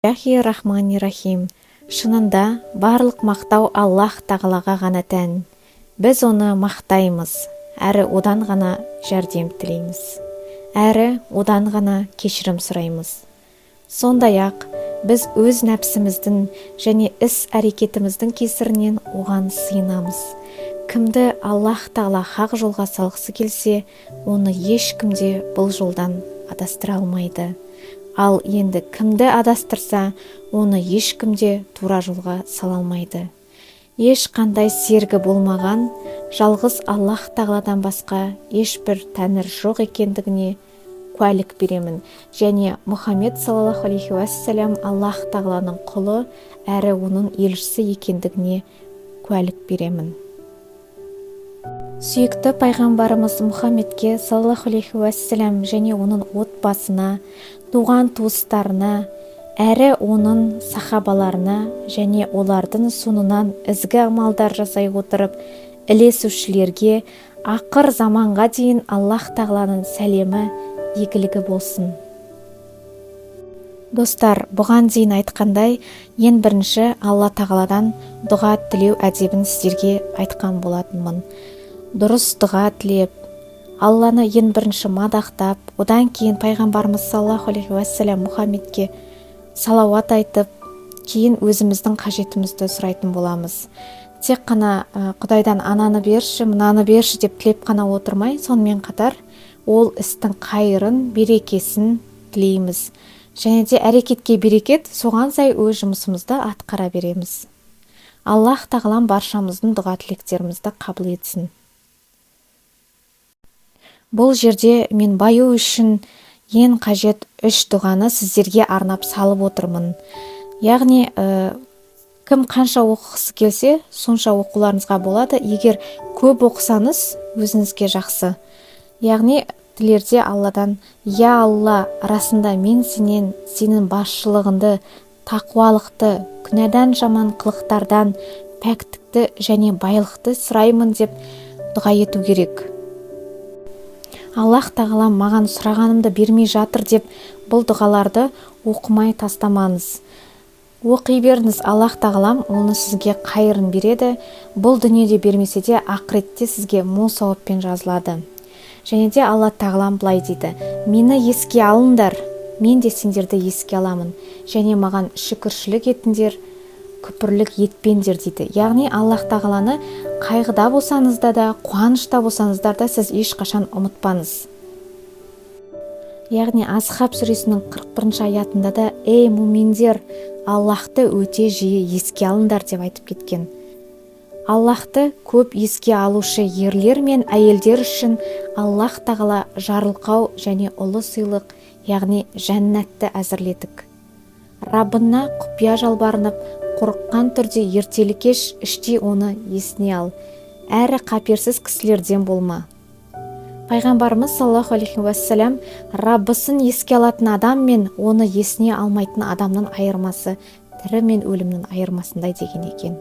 Рахим. Шынында барлық мақтау Аллах тағалаға ғана тән. Біз оны мақтаймыз, әрі одан ғана жәрдем тілейміз, әрі одан ғана кешірім сұраймыз. Сондай-ақ біз өз нәпсіміздің және іс-әрекетіміздің кесірінен оған сыйынамыз. Кімді Аллах тағала хақ жолға салғысы келсе, оны ешкімде бұл жолдан адастыра алмайды. Ал енді кімді адастырса, оны ешкімде тура жолға сала алмайды. Ешқандай серігі болмаған, жалғыз Аллах тағаладан басқа ешбір тәңір жоқ екендігіне куәлік беремін. Және Мұхаммед саллаллаху алейхи уассалам Аллах тағаланың құлы әрі оның елшісі екендігіне куәлік беремін. Сүйікті пайғамбарымыз Мұхаммедке саллаллаху алейхи уассалам және оның отбасына, туған туыстарына, әрі оның сахабаларына және олардың соңынан ізгі амалдар жасай отырып ілесушілерге ақыр заманға дейін Аллах тағаланың сәлемі, игілігі болсын. Достар, бұған дейін айтқандай, ең бірінші Алла тағаладан дұға тілеу әдебін сіздерге айтқан болатынмын. Дұрыс дұға тілеп, Алланы ең бірінші мадақтап, одан кейін пайғамбарымыз саллаллаху алейхи уассалам Мұхаммедке салауат айтып, кейін өзіміздің қажетімізді сұрайтын боламыз. Тек қана Құдайдан ананы берші, мынаны берші деп тілеп қана отырмай, сонымен қатар ол істің қайырын, берекесін тілейміз. Және де әрекетке берекет, соған сай өз жұмысымызды атқара береміз. Аллах тағалам баршамыздың дұға тілектерімізді қабыл етсін. Бұл жерде мен баю үшін ең қажет 3 дұғаны сіздерге арнап салып отырмын. Яғни, кім қанша оқығысы келсе, сонша оқуларыңызға болады. Егер көп оқысаңыз, өзіңізге жақсы. Яғни, тілерде Алладан: «Я Алла, расында мен сенің басшылығыңды, тақуалықты, күнәдан жаман қылықтардан, пәктікті және байлықты сұраймын» деп дұға ету керек. Аллах тағала маған сұрағанымды бермей жатыр деп бұл дұғаларды оқымай тастамаңыз. Оқи беріңіз, Аллах тағалам оны сізге қайырын береді. Бұл дүниеде бермесе де ақыретте сізге мол сауаппен жазылады. Және де Алла тағалам былай дейді: «Мені еске алыңдар, мен де сендерді еске аламын, және маған шүкіршілік етіңдер, күпірлік етпеңдер» дейді. Яғни Аллах тағаланы қайғыда болсаңызда да, қуанышта болсаңыздар да сіз ешқашан ұмытпаңыз. Яғни Асхаб сүресінің 41 аятында да: «Ей муминдер, Аллахты өте жиі еске алыңдар» деп айтып кеткен. Аллахты көп еске алушы ерлер мен әйелдер үшін Аллах тағала жарылқау және ұлы сыйлық, яғни жәннатты әзірледік. Раббына құпия жалбарынып, қорыққан түрде ертелі-кеш іштей оны есіне ал, әрі қаперсіз кісілерден болма. Пайғамбарымыз саллаллаху алейхи уассалам Раббысын еске алатын адам мен оны есіне алмайтын адамның айырмасы тірі мен өлімнің айырмасындай деген екен.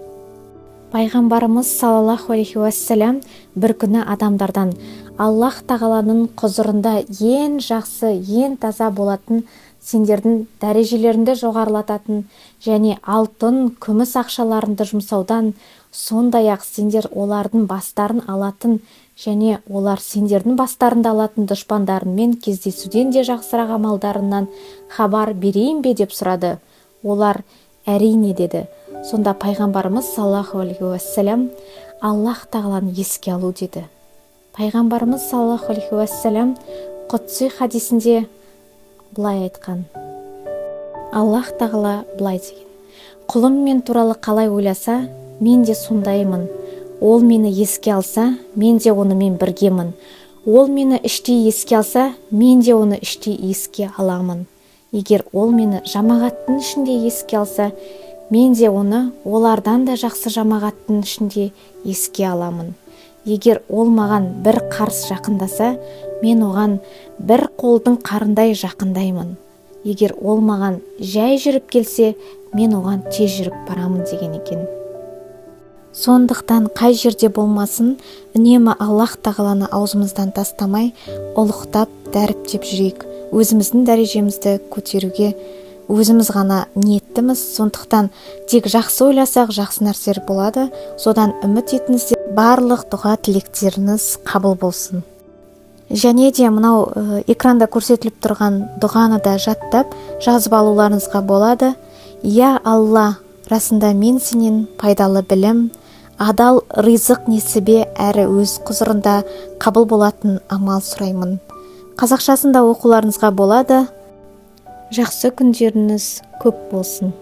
Пайғамбарымыз саллаллаху алейхи уассалам бір күні адамдардан: «Аллах тағаланың құзырында ең жақсы, ең таза болатын, сендердің дәрежелеріңді жоғарылататын және алтын, күміс ақшаларыңды жұмсаудан, сондай-ақ сендер олардың бастарын алатын және олар сендердің бастарында алатын дұшпандарыңмен кездесуден де жақсырақ амалдарынан хабар берейін бе?» деп сұрады. Олар: «Әрине» деді. Сонда пайғамбарымыз саллаллаху алейхи уассалам Аллах тағаланы еске алу деді. Пайғамбарымыз саллаллаху алейхи уассалам құдси хадисінде былай айтқан: Аллах тағала былай деген: «Құлым мен туралы қалай ойласа, мен де сондаймын. Ол мені еске алса, мен де онымен біргемін. Ол мені іштей еске алса, мен де оны іштей еске аламын. Егер ол мені жамағаттың ішінде еске алса, мен де оны олардан да жақсы жамағаттың ішінде еске аламын. Егер ол маған бір қарыс жақындаса, мен оған бір қолдың қарындай жақындаймын. Егер ол маған жай жүріп келсе, мен оған тез жүріп барамын» деген екен. Сондықтан қай жерде болмасын, үнемі Аллах тағаланы аузымыздан тастамай, ұлықтап, дәріптеп жүрейік. Өзіміздің дәрежемізді көтеруге өзіміз ғана ниеттіміз. Сондықтан тек жақсы ойласақ жақсы нәрселер болады. Содан үміт етіңіздер. Барлық дұға тілектеріңіз қабыл болсын. Және де мынау экранда көрсетіліп тұрған дұғаны да жаттап жазып алуларыңызға болады. Я Алла, расында мен сенен пайдалы білім, адал ризық несібе әрі өз құзырында қабыл болатын амал сұраймын. Қазақшасында оқуларыңызға болады. Жақсы күндеріңіз көп болсын.